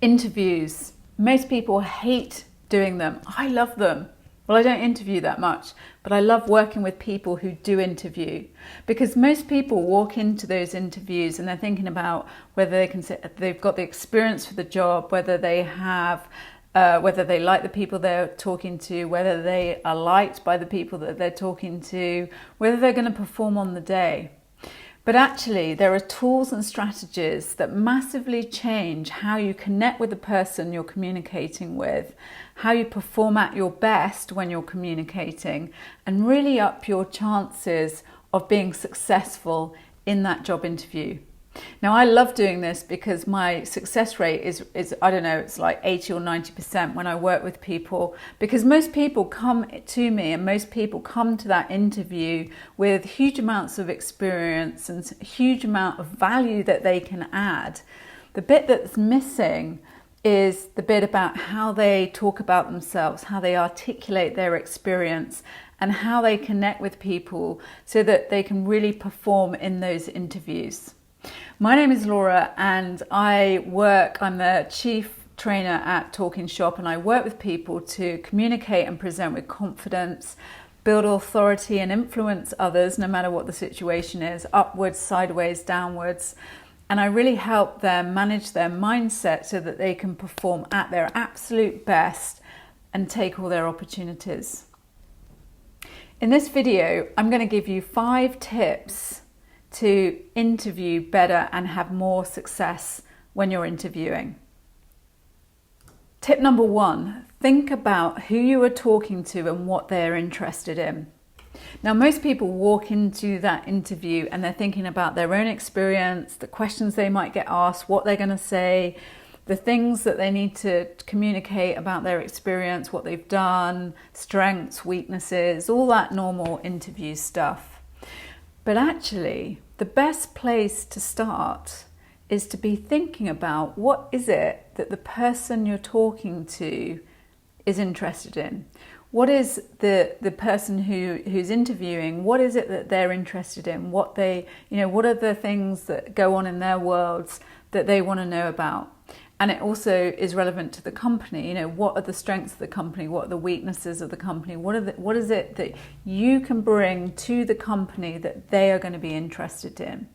Interviews. Most people hate doing them. I love them. Well, I don't interview that much, but I love working with people who do interview, because most people walk into those interviews and they're thinking about whether they've got the experience for the job, whether they have, whether they like the people they're talking to, whether they are liked by the people that they're talking to, whether they're going to perform on the day. But actually, there are tools and strategies that massively change how you connect with the person you're communicating with, how you perform at your best when you're communicating, and really up your chances of being successful in that job interview. Now, I love doing this because my success rate is I don't know, it's like 80 or 90% when I work with people, because most people come to me and most people come to that interview with huge amounts of experience and huge amount of value that they can add. The bit that's missing is the bit about how they talk about themselves, how they articulate their experience, and how they connect with people so that they can really perform in those interviews. My name is Laura and I'm the chief trainer at Talking Shop, and I work with people to communicate and present with confidence, build authority and influence others no matter what the situation is, upwards, sideways, downwards. And I really help them manage their mindset so that they can perform at their absolute best and take all their opportunities. In this video, I'm going to give you 5 tips to interview better and have more success when you're interviewing. Tip number 1, think about who you are talking to and what they're interested in. Now, most people walk into that interview and they're thinking about their own experience, the questions they might get asked, what they're going to say, the things that they need to communicate about their experience, what they've done, strengths, weaknesses, all that normal interview stuff. But actually, the best place to start is to be thinking about what is it that the person you're talking to is interested in. What is the person who's interviewing, what is it that they're interested in? What are the things that go on in their worlds that they want to know about? And it also is relevant to the company. What are the strengths of the company? What are the weaknesses of the company? What is it that you can bring to the company that they are going to be interested in?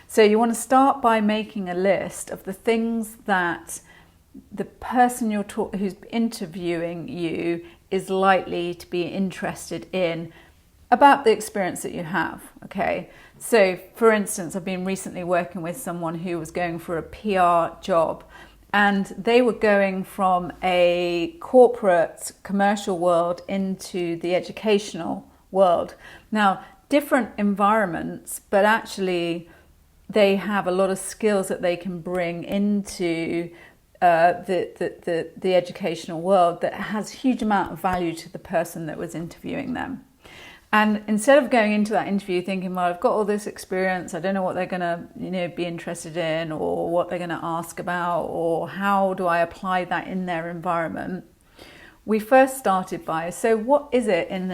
So you want to start by making a list of the things that the person who's interviewing you is likely to be interested in about the experience that you have, okay? So, for instance, I've been recently working with someone who was going for a PR job, and they were going from a corporate commercial world into the educational world. Now, different environments, but actually they have a lot of skills that they can bring into the educational world that has huge amount of value to the person that was interviewing them. And instead of going into that interview thinking, well, I've got all this experience, I don't know what they're going to be interested in, or what they're going to ask about, or how do I apply that in their environment, we first started by, so what is it in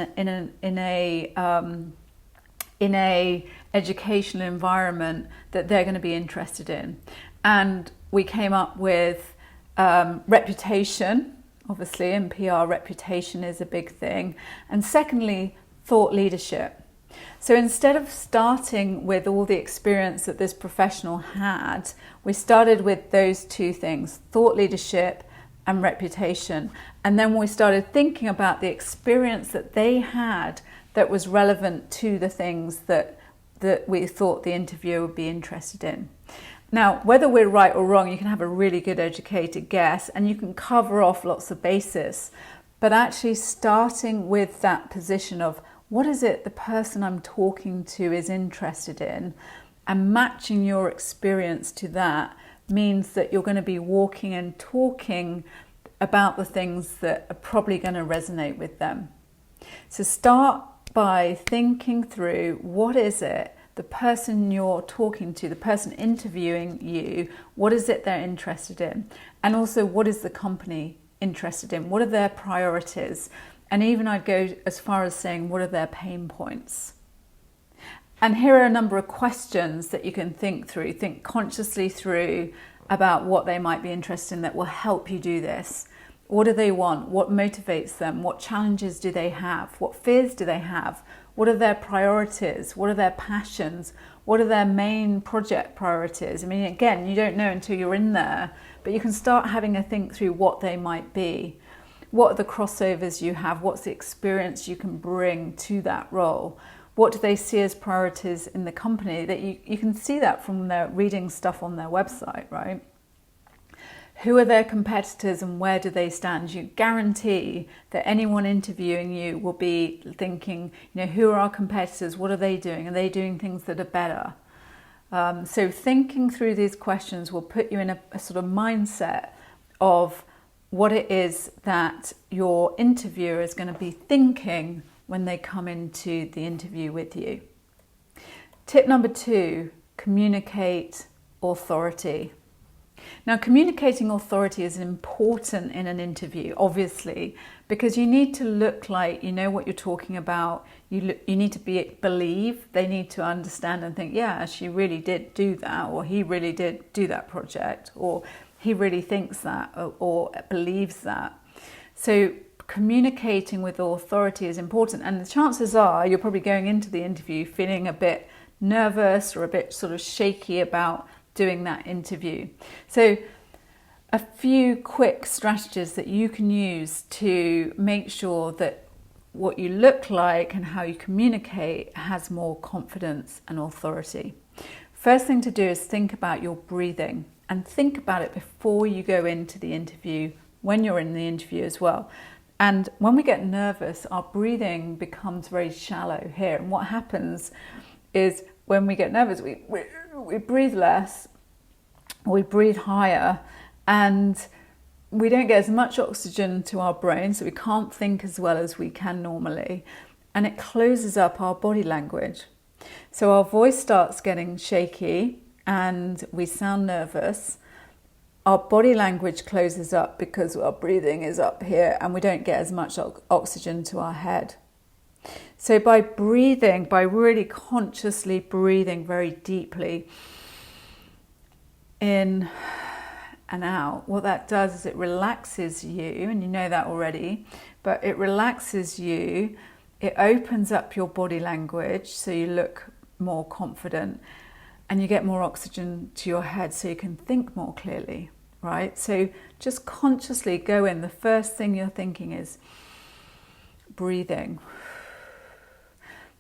a educational environment that they're going to be interested in? And we came up with reputation. Obviously in PR, reputation is a big thing. And secondly, thought leadership. So instead of starting with all the experience that this professional had, we started with those 2 things, thought leadership and reputation. And then we started thinking about the experience that they had that was relevant to the things that we thought the interviewer would be interested in. Now, whether we're right or wrong, you can have a really good educated guess and you can cover off lots of bases, but actually starting with that position of what is it the person I'm talking to is interested in, and matching your experience to that means that you're going to be walking and talking about the things that are probably going to resonate with them. So start by thinking through what is it the person you're talking to, the person interviewing you, what is it they're interested in? And also, what is the company interested in? What are their priorities? And even I'd go as far as saying, what are their pain points? And here are a number of questions that you can think consciously through about what they might be interested in that will help you do this. What do they want? What motivates them? What challenges do they have? What fears do they have? What are their priorities? What are their passions? What are their main project priorities? I mean, again, you don't know until you're in there, but you can start having a think through what they might be. What are the crossovers you have? What's the experience you can bring to that role? What do they see as priorities in the company? That you can see that from their reading stuff on their website, right? Who are their competitors and where do they stand? You guarantee that anyone interviewing you will be thinking, who are our competitors? What are they doing? Are they doing things that are better? So thinking through these questions will put you in a sort of mindset of what it is that your interviewer is going to be thinking when they come into the interview with you. Tip number 2, communicate authority. Now, communicating authority is important in an interview, obviously, because you need to look like you know what you're talking about. You need to believe. They need to understand and think, yeah, she really did do that, or he really did do that project, or he really thinks that, or believes that. So communicating with authority is important, and the chances are you're probably going into the interview feeling a bit nervous or a bit sort of shaky about doing that interview. So a few quick strategies that you can use to make sure that what you look like and how you communicate has more confidence and authority. First thing to do is think about your breathing, and think about it before you go into the interview, when you're in the interview as well. And when we get nervous, our breathing becomes very shallow here. And what happens is when we get nervous, we breathe less, we breathe higher, and we don't get as much oxygen to our brain, so we can't think as well as we can normally. And it closes up our body language. So our voice starts getting shaky and we sound nervous. Our body language closes up because our breathing is up here and we don't get as much oxygen to our head. So by breathing, by really consciously breathing very deeply in and out, what that does is it relaxes you, and you know that already, but it relaxes you, it opens up your body language so you look more confident and you get more oxygen to your head so you can think more clearly, right? So just consciously go in. The first thing you're thinking is breathing.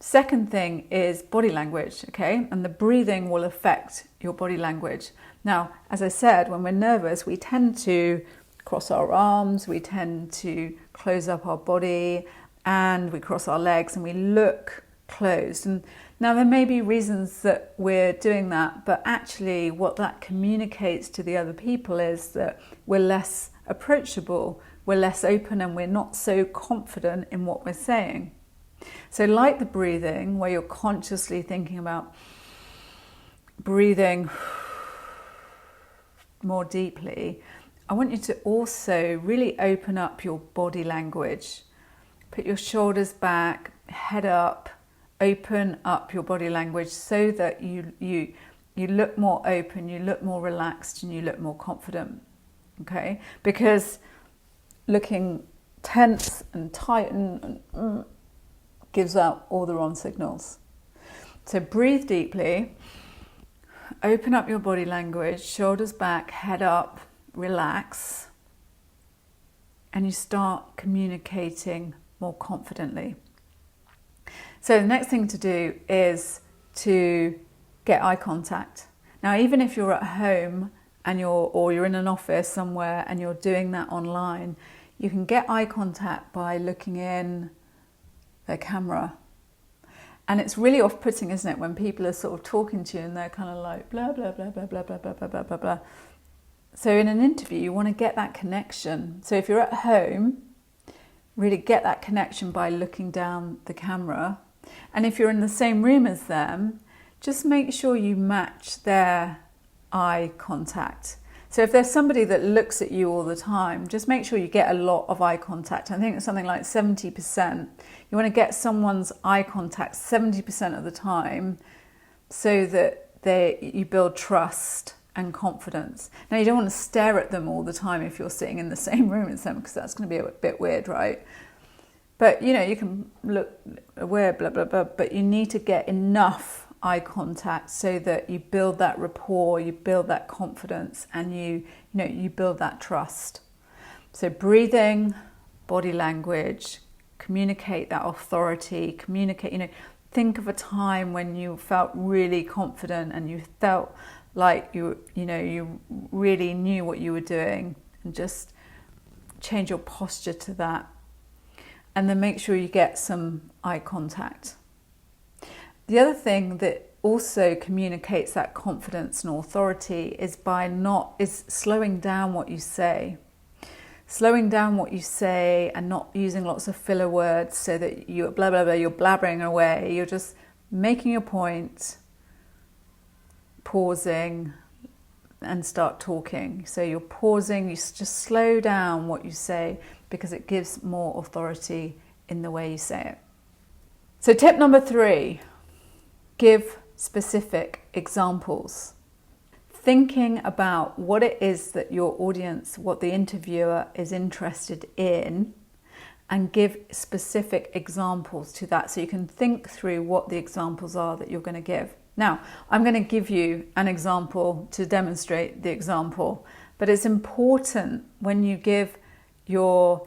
Second thing is body language, okay? And the breathing will affect your body language. Now, as I said, when we're nervous, we tend to cross our arms, we tend to close up our body, and we cross our legs and we look closed. And now there may be reasons that we're doing that, but actually what that communicates to the other people is that we're less approachable, we're less open, and we're not so confident in what we're saying. So like the breathing, where you're consciously thinking about breathing more deeply, I want you to also really open up your body language. Put your shoulders back, head up, open up your body language so that you look more open, you look more relaxed, and you look more confident, okay? Because looking tense and tight and gives out all the wrong signals. So breathe deeply, open up your body language, shoulders back, head up, relax, and you start communicating more confidently. So the next thing to do is to get eye contact. Now, even if you're at home and you're in an office somewhere and you're doing that online, you can get eye contact by looking in their camera. And it's really off-putting, isn't it, when people are sort of talking to you and they're kind of like blah, blah, blah, blah, blah, blah, blah, blah, blah, blah, blah. So in an interview, you want to get that connection. So if you're at home, really get that connection by looking down the camera. And if you're in the same room as them, just make sure you match their eye contact. So if there's somebody that looks at you all the time, just make sure you get a lot of eye contact. I think it's something like 70%. You want to get someone's eye contact 70% of the time so that you build trust and confidence. Now, you don't want to stare at them all the time if you're sitting in the same room as them, because that's going to be a bit weird, right? But, you can look aware, blah, blah, blah, but you need to get enough eye contact so that you build that rapport, you build that confidence, and you build that trust. So breathing, body language, communicate that authority, think of a time when you felt really confident and you felt like you really knew what you were doing, and just change your posture to that. And then make sure you get some eye contact. The other thing that also communicates that confidence and authority is is slowing down what you say. Slowing down what you say and not using lots of filler words so that you're blah, blah, blah, you're blabbering away. You're just making your point, pausing, and start talking. So you're pausing, you just slow down what you say, because it gives more authority in the way you say it. So tip number 3, give specific examples. Thinking about what it is that your audience, what the interviewer is interested in, and give specific examples to that, so you can think through what the examples are that you're going to give. Now, I'm going to give you an example to demonstrate the example, but it's important when you give your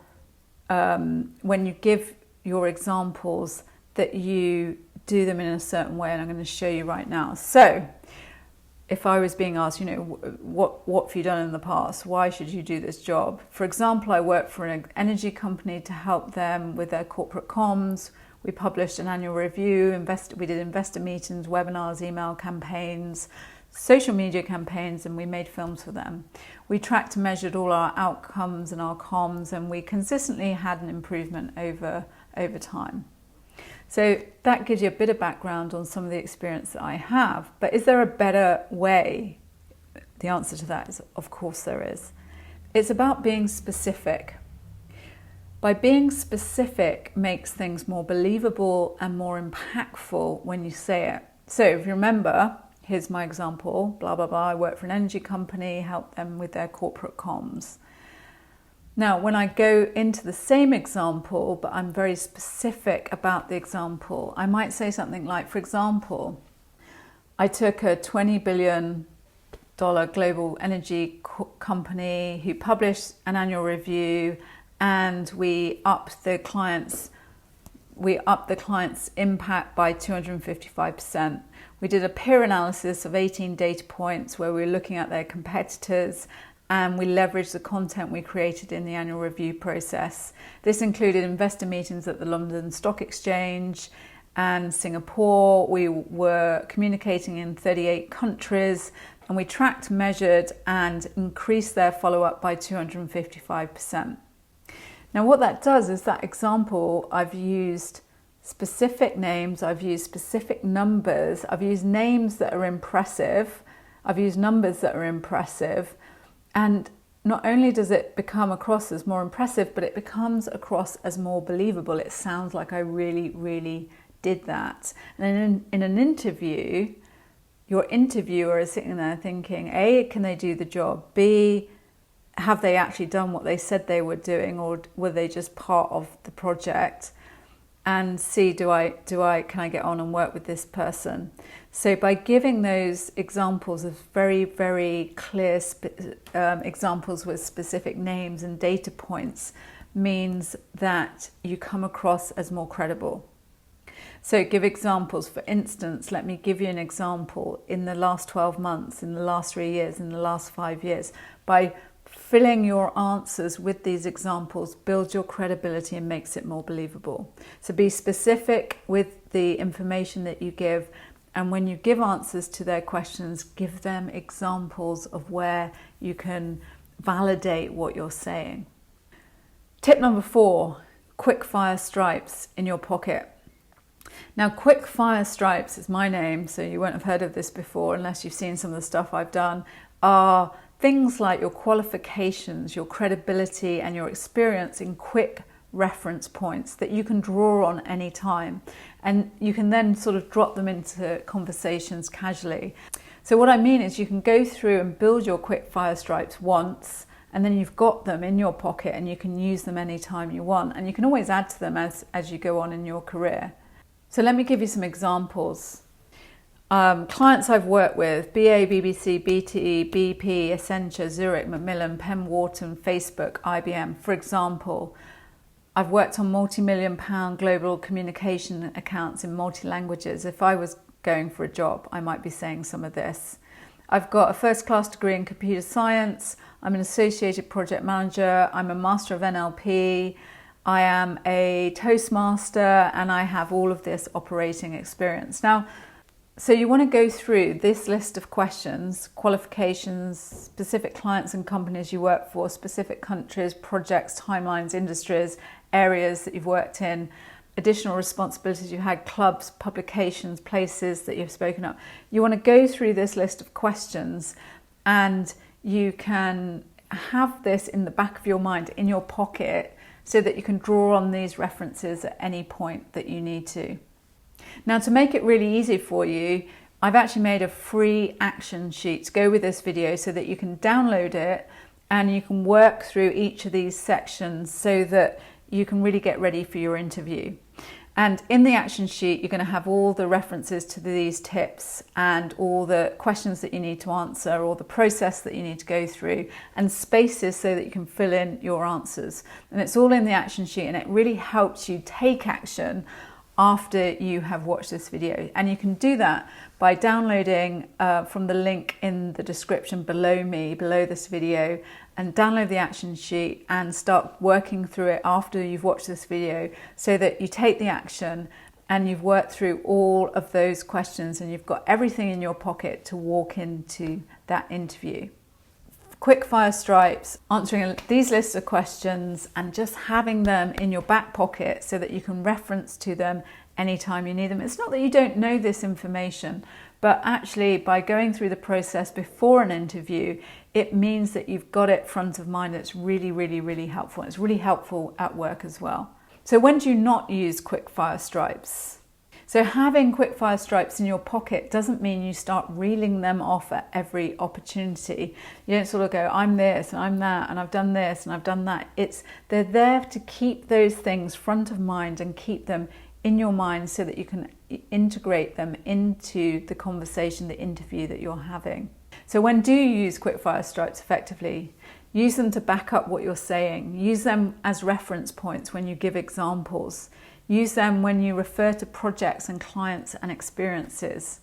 examples that you do them in a certain way, and I'm going to show you right now. So, if I was being asked, what have you done in the past? Why should you do this job? For example, I work for an energy company to help them with their corporate comms. We published an annual review, we did investor meetings, webinars, email campaigns, social media campaigns, and we made films for them. We tracked and measured all our outcomes and our comms, and we consistently had an improvement over time. So that gives you a bit of background on some of the experience that I have. But is there a better way? The answer to that is, of course there is. It's about being specific. By being specific makes things more believable and more impactful when you say it. So if you remember, here's my example, blah, blah, blah. I work for an energy company, help them with their corporate comms. Now, when I go into the same example, but I'm very specific about the example, I might say something like, for example, I took a $20 billion global energy company who published an annual review, and we upped the client's impact by 255%. We did a peer analysis of 18 data points where we were looking at their competitors, and we leveraged the content we created in the annual review process. This included investor meetings at the London Stock Exchange and Singapore. We were communicating in 38 countries, and we tracked, measured, and increased their follow-up by 255%. Now, what that does is that example, I've used specific names, I've used specific numbers, I've used names that are impressive, I've used numbers that are impressive, and not only does it become across as more impressive, but it becomes across as more believable. It sounds like I really, really did that. And in an interview, your interviewer is sitting there thinking, A, can they do the job? B, have they actually done what they said they were doing, or were they just part of the project? And C, can I get on and work with this person? So by giving those examples of very, very clear examples with specific names and data points means that you come across as more credible. So give examples. For instance, let me give you an example in the last 12 months, in the last 3 years, in the last 5 years. By filling your answers with these examples builds your credibility and makes it more believable. So be specific with the information that you give, and when you give answers to their questions, give them examples of where you can validate what you're saying. Tip number 4, quick fire stripes in your pocket. Now, quick fire stripes is my name, so you won't have heard of this before unless you've seen some of the stuff I've done, are things like your qualifications, your credibility, and your experience in quick reference points that you can draw on any time. And you can then sort of drop them into conversations casually. So what I mean is you can go through and build your quick fire stripes once, and then you've got them in your pocket and you can use them anytime you want. And you can always add to them as you go on in your career. So let me give you some examples. Clients I've worked with: BA, BBC, BTE, BP, Accenture, Zurich, Macmillan, Penn Wharton, Facebook, IBM. For example, I've worked on multi-million-pound global communication accounts in multi-languages. If I was going for a job, I might be saying some of this. I've got a first-class degree in computer science. I'm an associated project manager. I'm a master of NLP. I am a Toastmaster, and I have all of this operating experience. Now, so you want to go through this list of questions: qualifications, specific clients and companies you work for, specific countries, projects, timelines, industries, areas that you've worked in, additional responsibilities you had, clubs, publications, places that you've spoken up. You want to go through this list of questions, and you can have this in the back of your mind, in your pocket, so that you can draw on these references at any point that you need to. Now, to make it really easy for you, I've actually made a free action sheet to go with this video so that you can download it and you can work through each of these sections so that you can really get ready for your interview. And in the action sheet, you're going to have all the references to these tips and all the questions that you need to answer, or the process that you need to go through, and spaces so that you can fill in your answers. And it's all in the action sheet, and it really helps you take action after you have watched this video. And you can do that by downloading from the link in the description below this video, and download the action sheet and start working through it after you've watched this video, so that you take the action and you've worked through all of those questions and you've got everything in your pocket to walk into that interview. Quick fire stripes, answering these lists of questions and just having them in your back pocket so that you can reference to them anytime you need them. It's not that you don't know this information, but actually by going through the process before an interview, it means that you've got it front of mind. It's really, really, really helpful. It's really helpful at work as well. So when do you not use quick fire stripes? So having quick fire stripes in your pocket doesn't mean you start reeling them off at every opportunity. You don't sort of go, I'm this and I'm that and I've done this and I've done that. They're there to keep those things front of mind and keep them in your mind so that you can integrate them into the conversation, the interview that you're having. So when do you use quick fire stripes effectively? Use them to back up what you're saying. Use them as reference points when you give examples. Use them when you refer to projects and clients and experiences.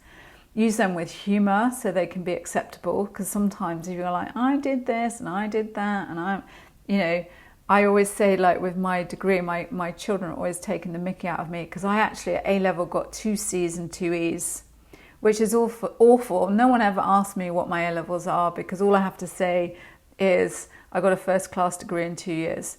Use them with humour so they can be acceptable, because sometimes if you're like, I did this and I did that, and I always say, like with my degree, my children are always taking the mickey out of me because I actually at A-level got 2 C's and 2 E's, which is awful. No one ever asked me what my A-levels are, because all I have to say is I got a first class degree in 2 years.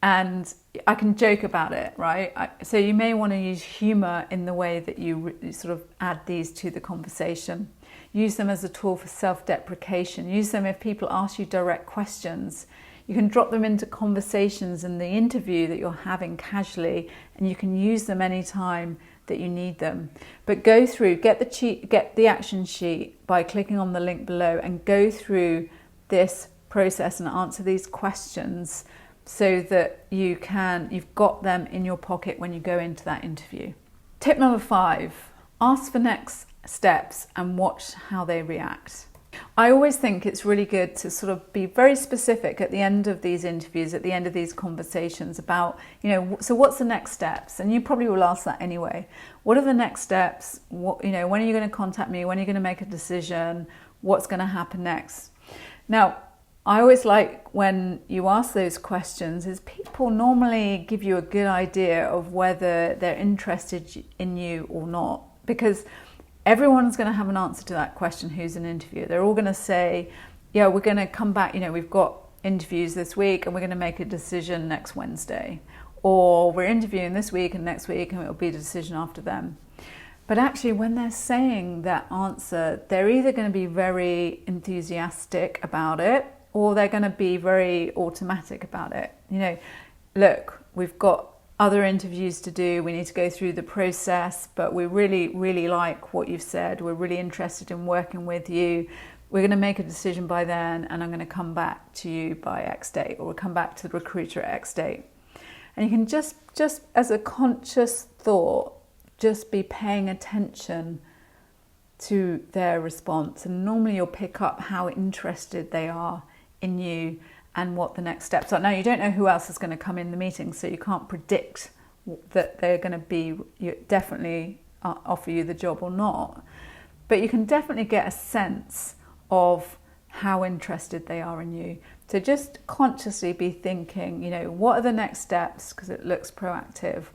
And I can joke about it, right? So you may want to use humour in the way that you sort of add these to the conversation. Use them as a tool for self-deprecation. Use them if people ask you direct questions. You can drop them into conversations in the interview that you're having casually, and you can use them anytime that you need them. But go through, get the action sheet by clicking on the link below, and go through this process and answer these questions so that you've got them in your pocket when you go into that interview. Tip number 5, ask for next steps and watch how they react. I always think it's really good to sort of be very specific at the end of these interviews, at the end of these conversations about, so what's the next steps? And you probably will ask that anyway. What are the next steps? When are you going to contact me? When are you going to make a decision? What's going to happen next? Now, I always like when you ask those questions is people normally give you a good idea of whether they're interested in you or not, because everyone's going to have an answer to that question who's an interviewer. They're all going to say, yeah, we're going to come back, we've got interviews this week and we're going to make a decision next Wednesday. Or we're interviewing this week and next week and it'll be a decision after them. But actually, when they're saying that answer, they're either going to be very enthusiastic about it, or they're going to be very automatic about it. Look, we've got other interviews to do. We need to go through the process, but we really, really like what you've said. We're really interested in working with you. We're going to make a decision by then, and I'm going to come back to you by X date, or we'll come back to the recruiter at X date. And you can just as a conscious thought, just be paying attention to their response. And normally you'll pick up how interested they are in you and what the next steps are. Now, you don't know who else is going to come in the meeting, so you can't predict that they're going to be definitely offer you the job or not. But you can definitely get a sense of how interested they are in you. So just consciously be thinking, what are the next steps, because it looks proactive,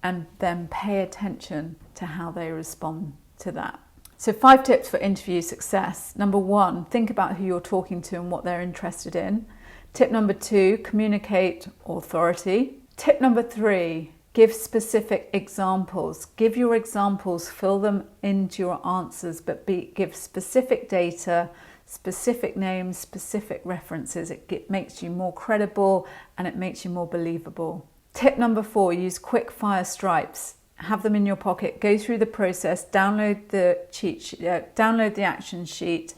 and then pay attention to how they respond to that. So 5 tips for interview success. Number 1, think about who you're talking to and what they're interested in. Tip number 2, communicate authority. Tip number 3, give specific examples. Give your examples, fill them into your answers, but give specific data, specific names, specific references. It makes you more credible and it makes you more believable. Tip number 4, use quick fire stripes. Have them in your pocket, go through the process, download the action sheet,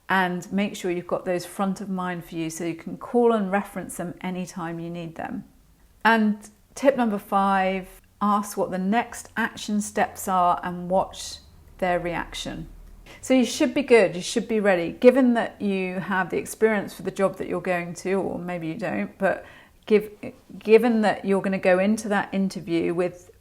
and make sure you've got those front of mind for you so you can call and reference them anytime you need them. And tip number 5, ask what the next action steps are and watch their reaction. So you should be good, you should be ready. Given that you have the experience for the job that you're going to, or maybe you don't, but given that you're going to go into that interview with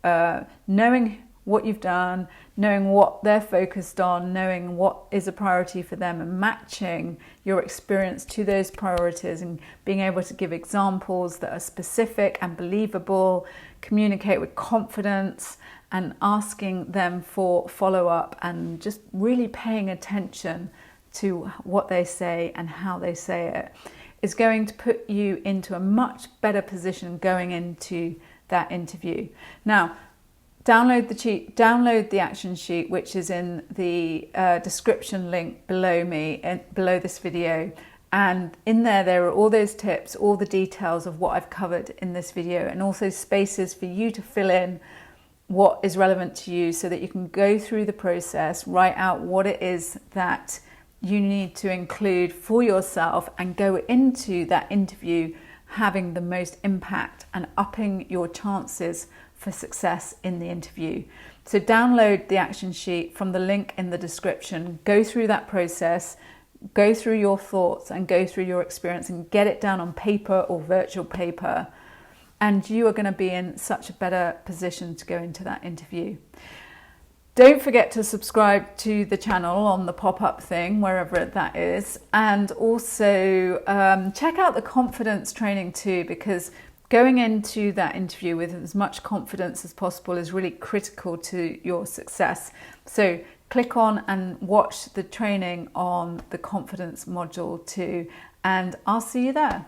knowing what you've done, knowing what they're focused on, knowing what is a priority for them, and matching your experience to those priorities, and being able to give examples that are specific and believable, communicate with confidence, and asking them for follow-up, and just really paying attention to what they say and how they say it, is going to put you into a much better position going into that interview. Now, download the action sheet, which is in the description link below below this video. And in there are all those tips, all the details of what I've covered in this video, and also spaces for you to fill in what is relevant to you so that you can go through the process, write out what it is that you need to include for yourself, and go into that interview having the most impact and upping your chances for success in the interview. So download the action sheet from the link in the description, go through that process, go through your thoughts and go through your experience, and get it down on paper or virtual paper, and you are going to be in such a better position to go into that interview. Don't forget to subscribe to the channel on the pop-up thing, wherever that is. And also check out the confidence training too, because going into that interview with as much confidence as possible is really critical to your success. So click on and watch the training on the confidence module too, and I'll see you there.